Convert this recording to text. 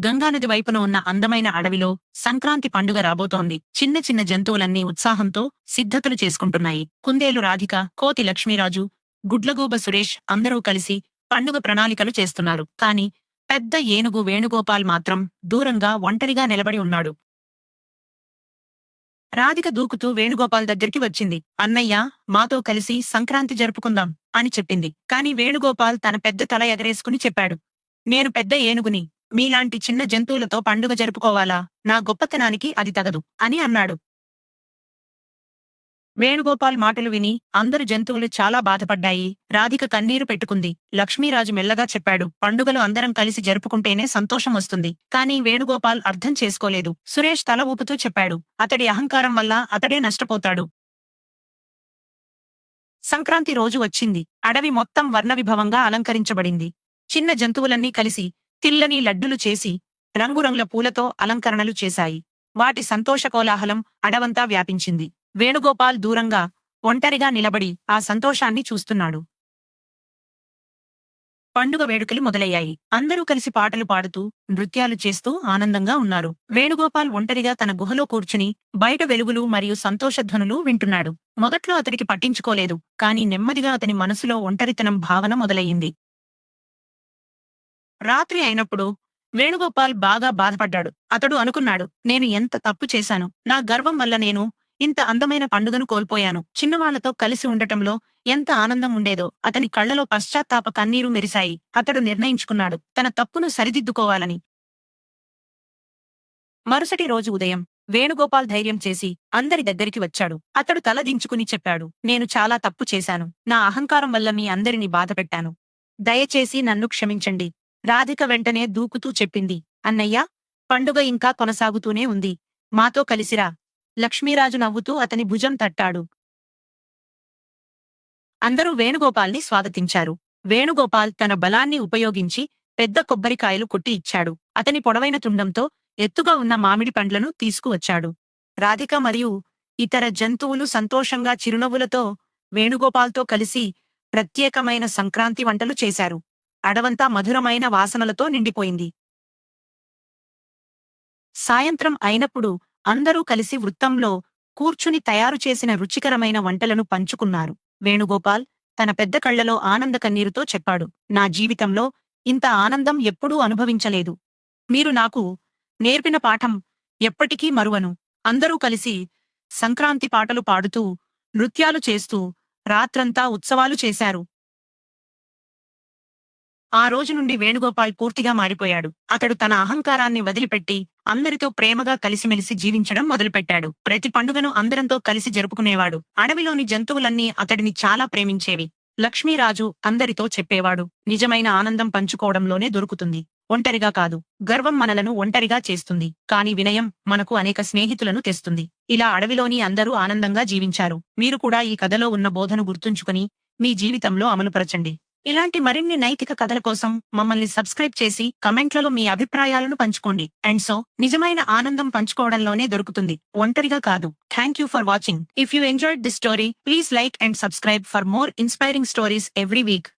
గంగానది వైపున ఉన్న అందమైన అడవిలో సంక్రాంతి పండుగ రాబోతోంది. చిన్న చిన్న జంతువులన్నీ ఉత్సాహంతో సిద్ధతలు చేసుకుంటున్నాయి. కుందేలు రాధిక, కోతి లక్ష్మీరాజు, గుడ్లగూబ సురేష్ అందరూ కలిసి పండుగ ప్రణాళికలు చేస్తున్నారు. కాని పెద్ద ఏనుగు వేణుగోపాల్ మాత్రం దూరంగా ఒంటరిగా నిలబడి ఉన్నాడు. రాధిక దూకుతూ వేణుగోపాల్ దగ్గరికి వచ్చింది. అన్నయ్య, మాతో కలిసి సంక్రాంతి జరుపుకుందాం అని చెప్పింది. కాని వేణుగోపాల్ తన పెద్ద తల ఎగరేసుకుని చెప్పాడు, నేను పెద్ద ఏనుగుని. మీలాంటి చిన్న జంతువులతో పండుగ జరుపుకోవాలా? నా గొప్పతనానికి అది తగదు అని అన్నాడు. వేణుగోపాల్ మాటలు విని అందరు జంతువులు చాలా బాధపడ్డాయి. రాధిక కన్నీరు పెట్టుకుంది. లక్ష్మీరాజు మెల్లగా చెప్పాడు, పండుగలు అందరం కలిసి జరుపుకుంటేనే సంతోషం వస్తుంది. కానీ వేణుగోపాల్ అర్థం చేసుకోలేదు. సురేష్ తల ఊపుతూ చెప్పాడు, అతడి అహంకారం వల్ల అతడే నష్టపోతాడు. సంక్రాంతి రోజు వచ్చింది. అడవి మొత్తం వర్ణవిభవంగా అలంకరించబడింది. చిన్న జంతువులన్నీ కలిసి తిల్లని లడ్డులు చేసి రంగురంగుల పూలతో అలంకరణలు చేశాయి. వాటి సంతోష కోలాహలం అడవంతా వ్యాపించింది. వేణుగోపాల్ దూరంగా ఒంటరిగా నిలబడి ఆ సంతోషాన్ని చూస్తున్నాడు. పండుగ వేడుకలు మొదలయ్యాయి. అందరూ కలిసి పాటలు పాడుతూ నృత్యాలు చేస్తూ ఆనందంగా ఉన్నారు. వేణుగోపాల్ ఒంటరిగా తన గుహలో కూర్చుని బయట వెలుగులు మరియు సంతోషధ్వనులు వింటున్నాడు. మొదట్లో అతడికి పట్టించుకోలేదు. కాని నెమ్మదిగా అతని మనసులో ఒంటరితనం భావన మొదలయ్యింది. రాత్రి అయినప్పుడు వేణుగోపాల్ బాగా బాధపడ్డాడు. అతడు అనుకున్నాడు, నేను ఎంత తప్పు చేశాను. నా గర్వం వల్ల నేను ఇంత అందమైన పండుగను కోల్పోయాను. చిన్నవాళ్లతో కలిసి ఉండటంలో ఎంత ఆనందం ఉండేదో. అతని కళ్లలో పశ్చాత్తాప కన్నీరు మెరిశాయి. అతడు నిర్ణయించుకున్నాడు తన తప్పును సరిదిద్దుకోవాలని. మరుసటి రోజు ఉదయం వేణుగోపాల్ ధైర్యం చేసి అందరి దగ్గరికి వచ్చాడు. అతడు తల దించుకుని చెప్పాడు, నేను చాలా తప్పు చేశాను. నా అహంకారం వల్ల మీ అందరినీ బాధపెట్టాను. దయచేసి నన్ను క్షమించండి. రాధిక వెంటనే దూకుతూ చెప్పింది, అన్నయ్య, పండుగ ఇంకా కొనసాగుతూనే ఉంది. మాతో కలిసిరా. లక్ష్మీరాజు నవ్వుతూ అతని భుజం తట్టాడు. అందరూ వేణుగోపాల్ని స్వాగతించారు. వేణుగోపాల్ తన బలాన్ని ఉపయోగించి పెద్ద కొబ్బరికాయలు కొట్టి ఇచ్చాడు. అతని పొడవైన తుండంతో ఎత్తుగా ఉన్న మామిడి పండ్లను తీసుకువచ్చాడు. రాధిక మరియు ఇతర జంతువులు సంతోషంగా చిరునవ్వులతో వేణుగోపాల్తో కలిసి ప్రత్యేకమైన సంక్రాంతి వంటలు చేశారు. అడవంతా మధురమైన వాసనలతో నిండిపోయింది. సాయంత్రం అయినప్పుడు అందరూ కలిసి వృత్తంలో కూర్చుని తయారు చేసిన రుచికరమైన వంటలను పంచుకున్నారు. వేణుగోపాల్ తన పెద్ద కళ్లలో ఆనంద కన్నీరుతో చెప్పాడు, నా జీవితంలో ఇంత ఆనందం ఎప్పుడూ అనుభవించలేదు. మీరు నాకు నేర్పిన పాఠం ఎప్పటికీ మరువను. అందరూ కలిసి సంక్రాంతి పాటలు పాడుతూ నృత్యాలు చేస్తూ రాత్రంతా ఉత్సవాలు చేశారు. ఆ రోజు నుండి వేణుగోపాల్ పూర్తిగా మారిపోయాడు. అతడు తన అహంకారాన్ని వదిలిపెట్టి అందరితో ప్రేమగా కలిసిమెలిసి జీవించడం మొదలుపెట్టాడు. ప్రతి పండుగను అందరంతో కలిసి జరుపుకునేవాడు. అడవిలోని జంతువులన్నీ అతడిని చాలా ప్రేమించేవి. లక్ష్మీరాజు అందరితో చెప్పేవాడు, నిజమైన ఆనందం పంచుకోవడంలోనే దొరుకుతుంది, ఒంటరిగా కాదు. గర్వం మనలను ఒంటరిగా చేస్తుంది. కాని వినయం మనకు అనేక స్నేహితులను తెస్తుంది. ఇలా అడవిలోని అందరూ ఆనందంగా జీవించారు. మీరు కూడా ఈ కథలో ఉన్న బోధను గుర్తుంచుకుని మీ జీవితంలో అమలుపరచండి. ఇలాంటి మరిన్ని నైతిక కథల కోసం మమ్మల్ని సబ్స్క్రైబ్ చేసి కమెంట్లలో మీ అభిప్రాయాలను పంచుకోండి. అండ్ సో, నిజమైన ఆనందం పంచుకోవడంలోనే దొరుకుతుంది, ఒంటరిగా కాదు. Thank you for watching. If you enjoyed this story, please like and subscribe for more inspiring stories every week.